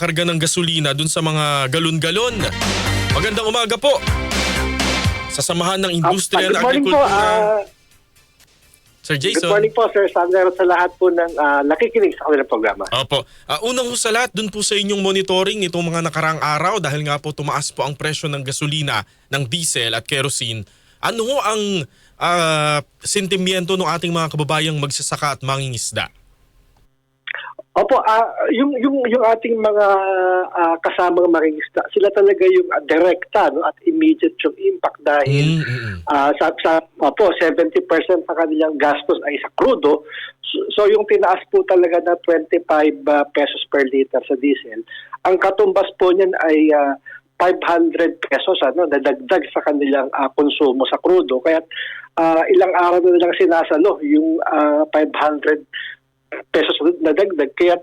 nagkakarga ng gasolina dun sa mga galon-galon. Magandang umaga po sa Samahan ng Industriya ng Good morning po, Agrikultura. Sir Jason. Good morning po, Sir Sander, sa lahat po ng nakikinig sa kanilang programa. Opo. Unang ho sa lahat, dun po sa inyong monitoring nitong mga nakaraang araw dahil nga po tumaas po ang presyo ng gasolina, ng diesel at kerosene. Ano ho ang sentimiento ng ating mga kababayang magsasaka at mangingisda? Opo, yung ating mga kasamang mangingisda, sila talaga yung direkta, no, at immediate yung impact dahil opo, 70% sa kanilang gastos ay sa krudo. So yung tinaas po talaga na 25 pesos per liter sa diesel, ang katumbas po niyan ay 500 pesos nadagdag sa kanilang konsumo sa krudo. Kaya ilang araw na nilang sinasalo yung 500 pesos na dagdag. Kaya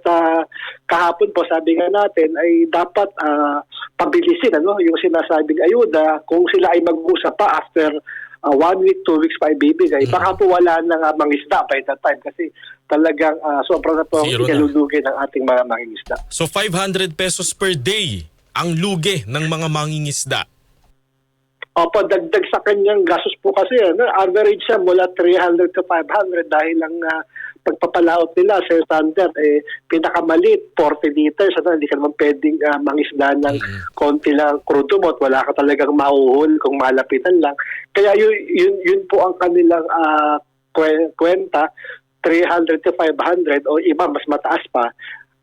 kahapon po sabi nga natin ay dapat pabilisin yung sinasabing ayuda. Kung sila ay mag-usap pa after 1 week, 2 weeks pa ibibigay, baka po wala na nga mangisda by that time kasi talagang sobrang na po ang ikalulugi ng ating mga mangingisda. So 500 pesos per day ang lugi ng mga mangingisda. Opo, dagdag sa kanyang gastos po kasi average siya mula 300 to 500 dahil lang pagpapalaot nila, Sir Sander, pinakamalit 40 liters. Hindi ka naman pwedeng mangisda ng konti lang crudo mo at wala ka talagang mauhul kung malapitan lang. Kaya yun po ang kanilang kwenta, 300 to 500 o iba mas mataas pa.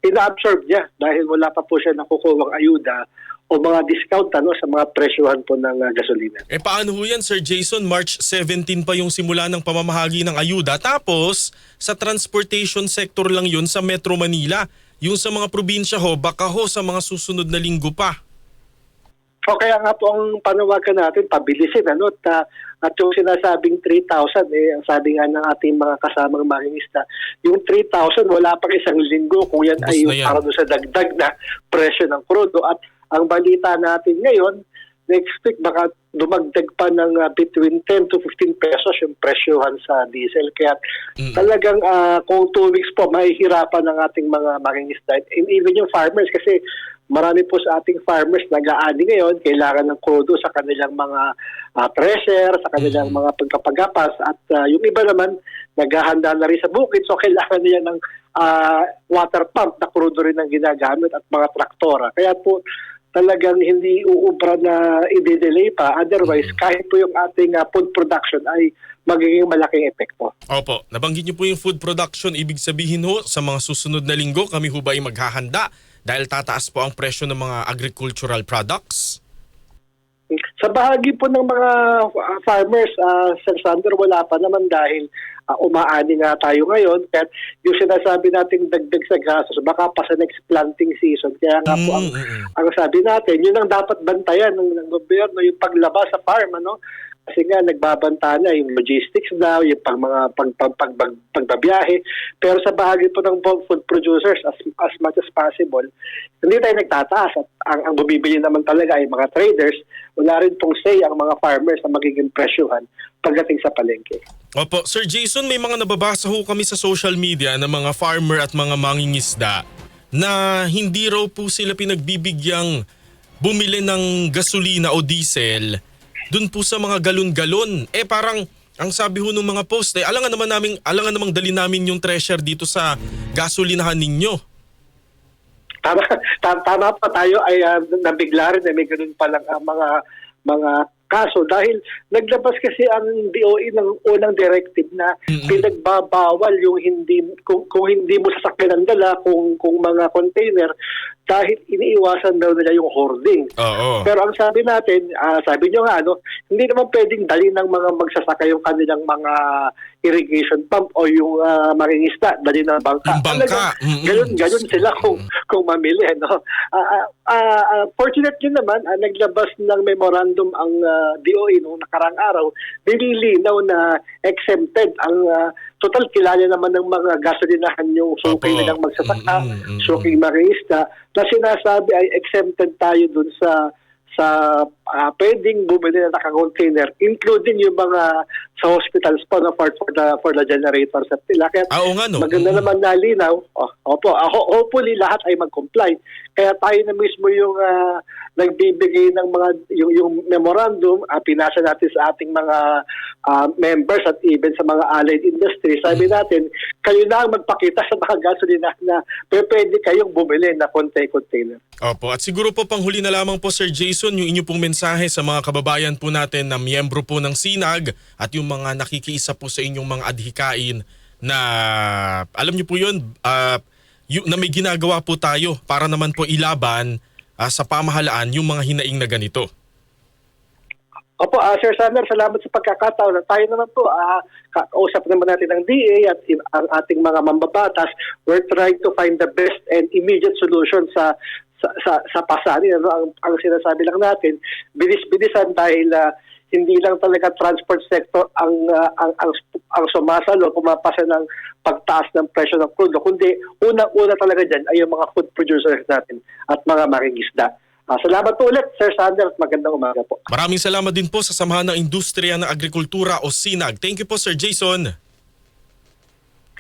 Ina-absorb niya dahil wala pa po siya nakukuwang ayuda o mga discount sa mga presyohan po ng gasolina. Paano ho yan, Sir Jason? March 17 pa yung simula ng pamamahagi ng ayuda. Tapos, sa transportation sector lang yun sa Metro Manila. Yung sa mga probinsya ho, baka ho sa mga susunod na linggo pa. O kaya nga po ang panawagan natin, pabilisin. At yung sinasabing 3,000, ang sabi nga ng ating mga kasamang mangingisda, yung 3,000 wala pang isang linggo kung yan ay yung para sa dagdag na presyo ng krudo. At ang balita natin ngayon, next week baka dumagdag pa ng between 10 to 15 pesos yung presyohan sa diesel. Kaya talagang kung 2 weeks po, mahihirapan ng ating mga mangingisda. And even yung farmers kasi marami po sa ating farmers nag-aani ngayon, kailangan ng krudo sa kanilang mga thresher, sa kanilang mga pagkapagapas. At yung iba naman, naghahanda na rin sa bukid. So kailangan niya ng water pump na krudo rin ang ginagamit at mga traktora. Kaya po, talagang hindi uubra na i-delay pa. Otherwise, kahit po yung ating food production ay magiging malaking epekto. Opo, nabanggit niyo po yung food production. Ibig sabihin ho, sa mga susunod na linggo, kami ho ba ay maghahanda dahil tataas po ang presyo ng mga agricultural products? Sa bahagi po ng mga farmers, Sir Sander, wala pa naman dahil umaani nga tayo ngayon. Kaya yung sinasabi nating dagdag sa gastos, baka pa sa next planting season. Kaya nga po ang sabi natin, yun ang dapat bantayan ng gobyerno, yung paglabas sa farm. Kasi nga nagbabanta na yung logistics daw, yung pagbabiyahe. Pero sa bahagi po ng food producers, as much as possible, hindi tayo nagtataas. At ang bumibili naman talaga ay mga traders. Wala rin pong say ang mga farmers na magiging presyohan pagdating sa palengke. Opo, Sir Jason, may mga nababasa ho kami sa social media ng mga farmer at mga mangingisda na hindi raw po sila pinagbibigyan bumili ng gasolina o diesel dun po sa mga galon-galon. Parang ang sabi ho ng mga post, alangan namang dali namin yung treasure dito sa gasolinahan ninyo. Tama pa tayo ay nabigla rin na may ganun palang mga kaso dahil naglabas kasi ang DOE ng unang directive na pinagbabawal yung kung hindi mo sasakyan ang dala kung mga container dahil iniiwasan daw nila yung hoarding. Pero ang sabi natin, sabi nyo nga, hindi naman pwedeng dali ng mga magsasaka yung kanilang mga irrigation pump o yung mangingisda, dali ng bangka. Ganun sila kung mamili. Fortunately naman, naglabas ng memorandum ang DOE noong nakarang araw, nililinaw na exempted ang total kilala naman ng mga gasolinahan yung suki nilang magsasaka, suki mangingisda, na sinasabi ay exempted tayo dun sa pwedeng bumili na naka-container, including yung mga sa hospitals po na for the generators at nila. Kaya maganda naman nalinaw. Hopefully lahat ay mag-comply. Kaya tayo na mismo yung nagbibigay ng mga yung memorandum, pinasa natin sa ating mga members at even sa mga allied industry. Sabi natin, kayo na ang magpakita sa mga gasolina na pwede kayong bumili na container. Opo, at siguro po panghuli na lamang po Sir Jason, yung inyo pong mensahe sa mga kababayan po natin na miyembro po ng SINAG at yung mga nakikiisa po sa inyong mga adhikain na alam niyo po yun, na may ginagawa po tayo para naman po ilaban sa pamahalaan yung mga hinaing na ganito. Opo, Sir Sander, salamat sa pagkakataon. Tayo naman po, kausap naman natin ang DA at ang ating mga mambabatas. We're trying to find the best and immediate solution sa pasanin. Ang sinasabi lang natin, bilis-bilisan dahil hindi lang talaga transport sector ang sumasalo, pumapasa ng pagtaas ng presyo ng crudo, kundi unang-una talaga dyan ay yung mga food producers natin at mga mangingisda. Salamat po ulit, Sir Sander, at magandang umaga po. Maraming salamat din po sa Samahan ng Industriya ng Agrikultura o SINAG. Thank you po Sir Jason.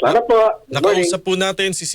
Salamat po. Good morning. Nakausap po natin si